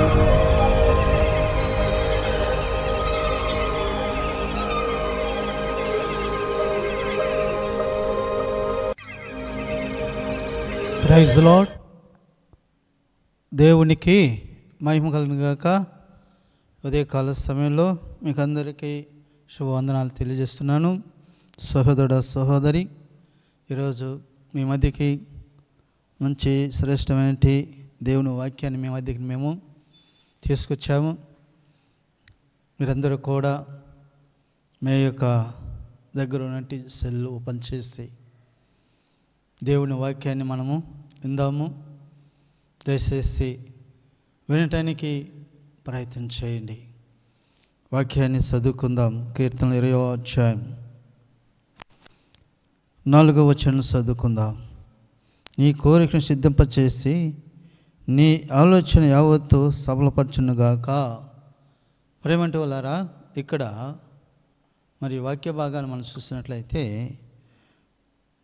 Praise the lord. దేవునికి మహిమ కలుగును గాక. ఉదయకాల సమయంలో మీకు అందరికీ శుభవందనాలు తెలియజేస్తున్నాను. సహోదరుడు సహోదరి, ఈరోజు మీ మధ్యకి మంచి శ్రేష్టమైన దేవుని వాక్యాన్ని మీ మధ్యకి మేము తీసుకొచ్చాము. మీరందరూ కూడా మీ యొక్క దగ్గర ఉన్నట్టు సెల్ ఓపెన్ చేసి దేవుని వాక్యాన్ని మనము విందాము. దయచేసి వినటానికి ప్రయత్నం చేయండి. వాక్యాన్ని చదువుకుందాం. కీర్తన 20వ అధ్యాయం 4వ వచనం చదువుకుందాం. నీ కోరికను సిద్ధింపచేసి నీ ఆలోచన యావత్తు సఫలపరచునుగాక. ప్రేమంటి వాళ్ళారా, ఇక్కడ మరి వాక్య భాగాన్ని మనం చూసినట్లయితే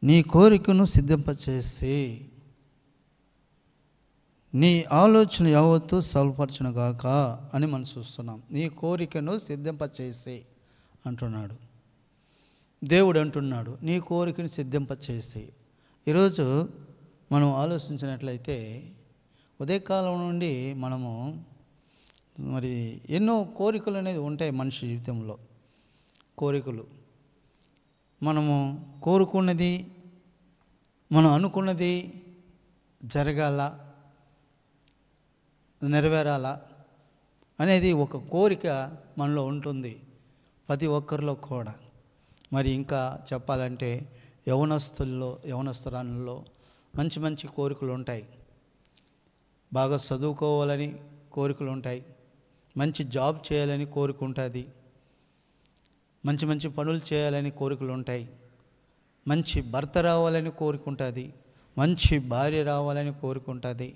నీ కోరికను సిద్ధింపచేసి నీ ఆలోచన యావత్తు సఫలపరచునుగాక అని మనం చూస్తున్నాం. నీ కోరికను సిద్ధింపచేసి అంటున్నాడు దేవుడు. అంటున్నాడు నీ కోరికను సిద్ధింపచేసి. ఈరోజు మనం ఆలోచించినట్లయితే ఉదయకాలం నుండి మనము మరి ఎన్నో కోరికలు అనేది ఉంటాయి మనిషి జీవితంలో. కోరికలు మనము కోరుకున్నది, మనం అనుకున్నది జరగాల, నెరవేరాల అనేది ఒక కోరిక మనలో ఉంటుంది ప్రతి ఒక్కరిలో కూడా. మరి ఇంకా చెప్పాలంటే యవనస్తురాళ్ళలో మంచి మంచి కోరికలు ఉంటాయి. బాగా చదువుకోవాలని కోరికలు ఉంటాయి. మంచి జాబ్ చేయాలని కోరిక ఉంటుంది. మంచి మంచి పనులు చేయాలని కోరికలు ఉంటాయి. మంచి భర్త రావాలని కోరిక ఉంటుంది. మంచి భార్య రావాలని కోరిక ఉంటుంది.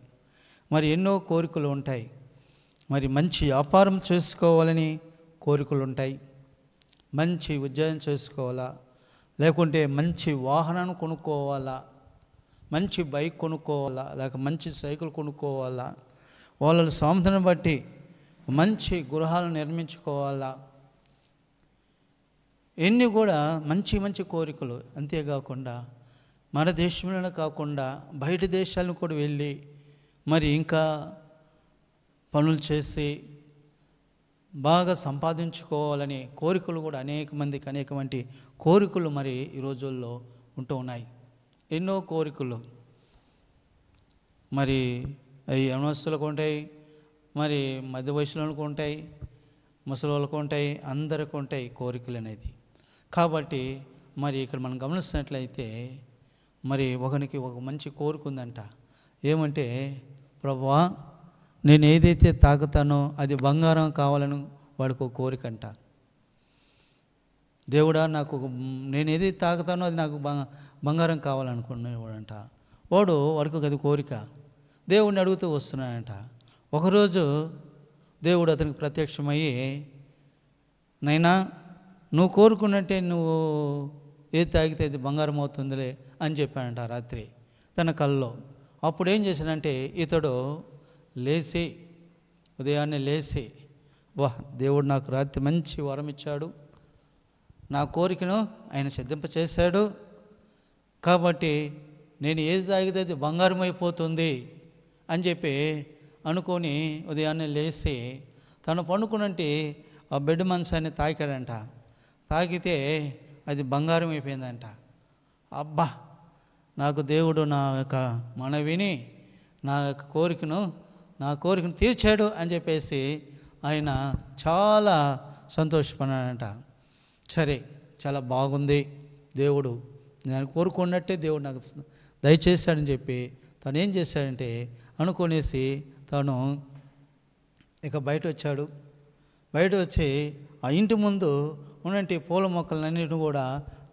మరి ఎన్నో కోరికలు ఉంటాయి. మరి మంచి వ్యాపారం చేసుకోవాలని కోరికలు ఉంటాయి. మంచి ఉద్యోగం చేసుకోవాలా, లేకుంటే మంచి వాహనాన్ని కొనుక్కోవాలా, మంచి బైక్ కొనుక్కోవాలా, లేక మంచి సైకిల్ కొనుక్కోవాలా, వాళ్ళ స్తోమతను బట్టి మంచి గృహాలను నిర్మించుకోవాలా. ఎన్ని కూడా మంచి మంచి కోరికలు. అంతేకాకుండా మన దేశంలోనే కాకుండా బయట దేశాలను కూడా వెళ్ళి మరి ఇంకా పనులు చేసి బాగా సంపాదించుకోవాలని కోరికలు కూడా అనేక మందికి అనేకమంది కోరికలు మరి ఈ రోజుల్లో ఉంటూ ఉన్నాయి. ఎన్నో కోరికలు మరి అవి యవనస్తులకు ఉంటాయి, మరి మధ్య వయసులకు ఉంటాయి, ముసలి వాళ్ళకు ఉంటాయి, అందరికీ ఉంటాయి కోరికలు అనేది. కాబట్టి మరి ఇక్కడ మనం గమనిస్తున్నట్లయితే మరి ఒకనికి ఒక మంచి కోరిక ఉందంట. ఏమంటే, ప్రభువా నేను ఏదైతే తాగుతానో అది బంగారం కావాలని వాడికి ఒక కోరిక అంట. దేవుడా నాకు నేను ఏదైతే తాగుతానో అది నాకు బంగారం కావాలనుకునేవాడంట. వాడికి అది కోరిక. దేవుడిని అడుగుతూ వస్తున్నాడంట. ఒకరోజు దేవుడు అతనికి ప్రత్యక్షమయ్యి, నైనా నువ్వు కోరుకున్నట్టే నువ్వు ఏది తాగితే అది బంగారం అవుతుందిలే అని చెప్పాడంట రాత్రి తన కల్లో. అప్పుడు ఏం చేశాడంటే ఇతడు లేచి ఉదయాన్నే లేచి, దేవుడు నాకు రాత్రి మంచి వరం ఇచ్చాడు, నా కోరికను ఆయన సిద్ధింపచేశాడు, కాబట్టి నేను ఏది తాగితే అది బంగారం అయిపోతుంది అని చెప్పి అనుకొని ఉదయాన్నే లేచి తను పండుకున్నట్టు ఆ బెడ్ మంచాన్ని తాకాడంట. తాకితే అది బంగారం అయిపోయిందంట. అబ్బా, నాకు దేవుడు నా యొక్క మనవిని నా కోరికను తీర్చాడు అని చెప్పేసి ఆయన చాలా సంతోషపడినాడంట. సరే, చాలా బాగుంది, దేవుడు నేను కోరుకున్నట్టే దేవుడు నాకు దయచేశాడని చెప్పి తను ఏం చేశాడంటే అనుకునేసి తను ఇక బయట వచ్చాడు. బయట వచ్చి ఆ ఇంటి ముందు ఉన్నంటి పూల మొక్కలన్నిటిని కూడా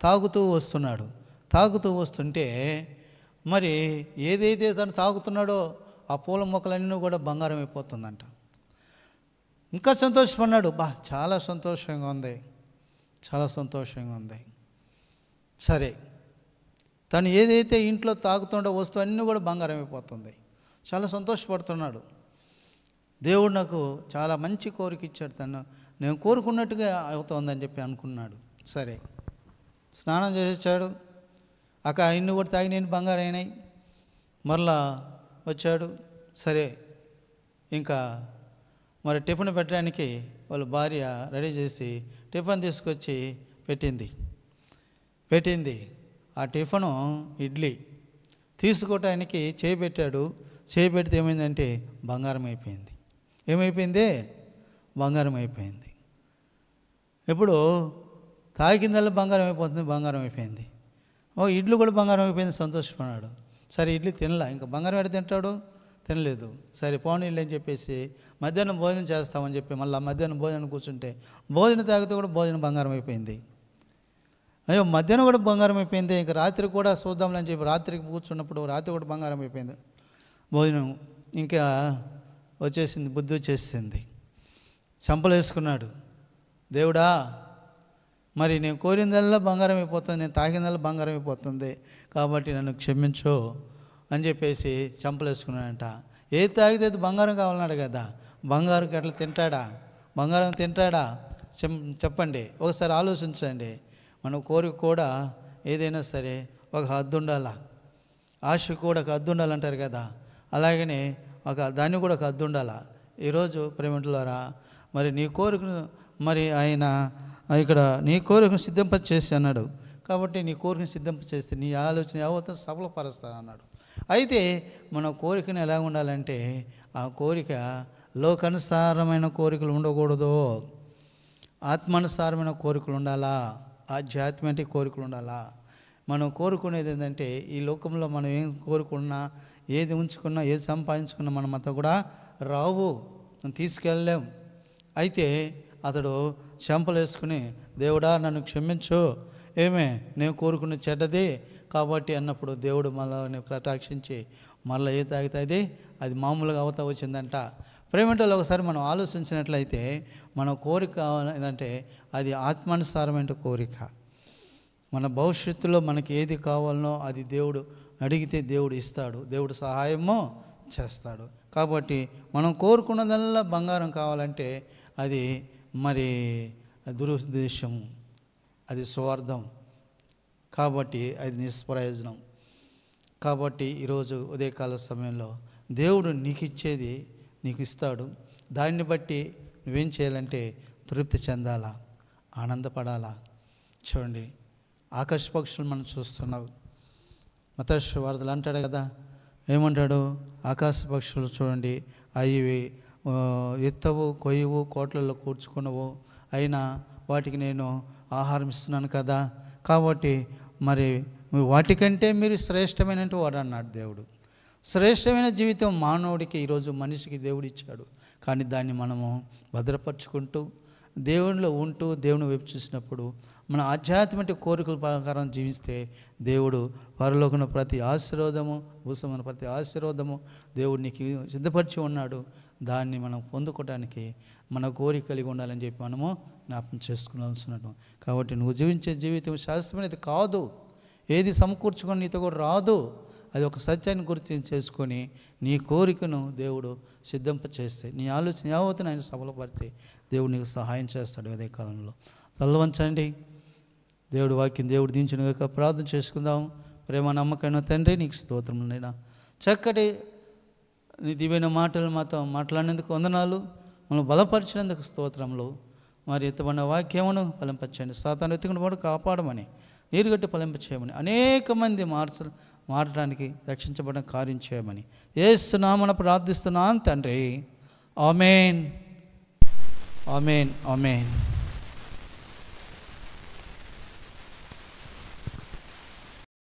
తాగుతూ వస్తున్నాడు. తాగుతూ వస్తుంటే మరి ఏదైతే తను తాగుతున్నాడో ఆ పూల మొక్కలన్నీ కూడా బంగారం అయిపోతుందంట. ఇంకా సంతోషపడినాడు. చాలా సంతోషంగా ఉంది, చాలా సంతోషంగా ఉంది. సరే, తను ఏదైతే ఇంట్లో తాగుతుండో వస్తువు అన్నీ కూడా బంగారం అయిపోతుంది. చాలా సంతోషపడుతున్నాడు. దేవుడు నాకు చాలా మంచి కోరిక ఇచ్చాడు, నేను కోరుకున్నట్టుగా అవుతోందని చెప్పి అనుకున్నాడు. సరే, స్నానం చేసేసాడు. అక్కడ ఇన్ని కూడా తాగి నేను బంగారం అయినాయి. మరలా వచ్చాడు. సరే, ఇంకా మరి టిఫిన్ పెట్టడానికి వాళ్ళ భార్య రెడీ చేసి టిఫిన్ తీసుకొచ్చి పెట్టింది. ఆ టిఫిను ఇడ్లీ తీసుకోవటానికి చేపెట్టాడు. చేపెడితే ఏమైందంటే బంగారం అయిపోయింది. బంగారం అయిపోయింది. ఇప్పుడు తాగిందల్లా బంగారం అయిపోయింది. ఇడ్లీ కూడా బంగారం అయిపోయింది, సంతోషపడ్డాడు. సరే, ఇడ్లీ తినలా, ఇంకా బంగారం ఎక్కడ తింటాడు, తినలేదు. సరే పోనీళ్ళు అని చెప్పేసి మధ్యాహ్నం భోజనం చేస్తామని చెప్పి మళ్ళీ మధ్యాహ్నం భోజనం కూర్చుంటే భోజనం తాగితే కూడా భోజనం బంగారం అయిపోయింది. అయ్యో, మధ్యాహ్నం కూడా బంగారం అయిపోయింది. ఇంకా రాత్రి కూడా చూద్దాంలని చెప్పి రాత్రికి కూర్చున్నప్పుడు రాత్రి కూడా బంగారం అయిపోయింది భోజనం. ఇంకా బుద్ధి వచ్చేసింది. చంపలు వేసుకున్నాడు. దేవుడా, మరి నేను కోరిందల్లా బంగారం అయిపోతుంది, నేను తాగిందల్లా బంగారం అయిపోతుంది, కాబట్టి నన్ను క్షమించు అని చెప్పేసి చంపలు వేసుకున్నాడంట. ఏది తాగితే అది బంగారం కావాలన్నాడు కదా, బంగారం ఎట్లా తింటాడా, బంగారం తింటాడా? చెప్పండి, ఒకసారి ఆలోచించండి. మన కోరిక కూడా ఏదైనా సరే ఒక హద్దు ఉండాలా, ఆశ కూడా ఒక హద్దు ఉండాలంటారు కదా, అలాగనే దాన్ని కూడా ఒక హద్దు ఉండాలా. ఈరోజు ప్రేమికులారా, మరి నీ కోరికను మరి ఆయన ఇక్కడ నీ కోరికను సిద్ధింపచేసి అన్నాడు. కాబట్టి నీ కోరికను సిద్ధింపచేస్తే నీ ఆలోచన యావత్తు సఫలపరుస్తానన్నాడు. అయితే మన కోరికను ఎలా ఉండాలంటే, ఆ కోరిక లోకానుసారమైన కోరికలు ఉండకూడదు, ఆత్మానుసారమైన కోరికలు ఉండాలా, ఆధ్యాత్మిక కోరికలు ఉండాలా. మనం కోరుకునేది ఏంటంటే, ఈ లోకంలో మనం ఏం కోరుకున్నా, ఏది ఉంచుకున్నా, ఏది సంపాదించుకున్నా మనం అంతా కూడా రావు, తీసుకెళ్ళలేం. అయితే అతడు చెంపలు వేసుకుని, దేవుడా నన్ను క్షమించు, నేను కోరుకున్న చెడ్డది కాబట్టి అన్నప్పుడు దేవుడు మళ్ళీ కటాక్షించి మళ్ళీ ఏ తాగితే అది మామూలుగా అవుతా వచ్చిందంట. ప్రేమలో ఒకసారి మనం ఆలోచించినట్లయితే మన కోరిక ఏంటంటే అది ఆత్మానుసారమైన కోరిక. మన భవిష్యత్తులో మనకి ఏది కావాలనో అది దేవుడు అడిగితే దేవుడు ఇస్తాడు, దేవుడు సహాయము చేస్తాడు. కాబట్టి మనం కోరుకున్నదల్లా బంగారం కావాలంటే అది మరి దురుద్దేశము, అది స్వార్థం, కాబట్టి అది నిష్ప్రయోజనం. కాబట్టి ఈరోజు ఉదయకాల సమయంలో దేవుడు నీకు ఇచ్చేది నీకు ఇస్తాడు. దాన్ని బట్టి నువ్వేం చేయాలంటే తృప్తి చెందాలా, ఆనందపడాలా. చూడండి, ఆకాశ పక్షులు మనం చూస్తున్నావు. మత్తయి వార్తలు అంటాడు కదా, ఏమంటాడు? ఆకాశ పక్షులు చూడండి, అవి ఎత్తవు, కొయ్యవు, కోట్లలో కూర్చుకునవు, అయినా వాటికి నేను ఆహారం ఇస్తున్నాను కదా, కాబట్టి మరి వాటికంటే మీరు శ్రేష్టమైన వాడు అన్నాడు దేవుడు. శ్రేష్టమైన జీవితం మానవుడికి ఈరోజు మనిషికి దేవుడు ఇచ్చాడు. కానీ దాన్ని మనము భద్రపరుచుకుంటూ దేవునిలో ఉంటూ దేవుని వైపు చూసినప్పుడు మన ఆధ్యాత్మిక కోరికల ప్రకారం జీవిస్తే దేవుడు పరలోకన ప్రతి ఆశీర్వాదము, భూసమైన ప్రతి ఆశీర్వాదము దేవుడు నీకు సిద్ధపరిచి ఉన్నాడు. దాన్ని మనం పొందుకోవడానికి మన కోరిక కలిగి ఉండాలని చెప్పి మనము జ్ఞాపకం చేసుకునాల్సినట్టు. కాబట్టి నువ్వు జీవించే జీవితం శాస్త్రమైనది కాదు, ఏది సమకూర్చుకొని నీతో కూడా రాదు. అది ఒక సత్యాన్ని గుర్తు చేసుకొని నీ కోరికను దేవుడు సిద్ధింపచేస్తే, నీ ఆలోచన యావత్తు ఆయన సఫలపడితే దేవుడు నీకు సహాయం చేస్తాడు. అదే కాలంలో తల్లవంచండి, దేవుడు వాక్యం దేవుడు దించినగాక ప్రార్థన చేసుకుందాం. ప్రేమ నమ్మకమైన తండ్రి, నీకు స్తోత్రం నైనా, చక్కటి నీ దివ్యమైన మాటలు మాతో మాట్లాడినందుకు వందనాలు, మనం బలపరిచినందుకు స్తోత్రములు. మరి ఎత్తబడిన వాక్యమును ఫలింపచేయండి, సాతాను ఎత్తుకుని వాడు కాపాడమని, నీరుగట్టి ఫలింపచేయమని, అనేక మంది మారడానికి రక్షించబడిన కార్యం చేయమని యేసు నామమున ప్రార్థిస్తున్నాను తండ్రి. ఆమేన్, ఆమేన్, ఆమేన్.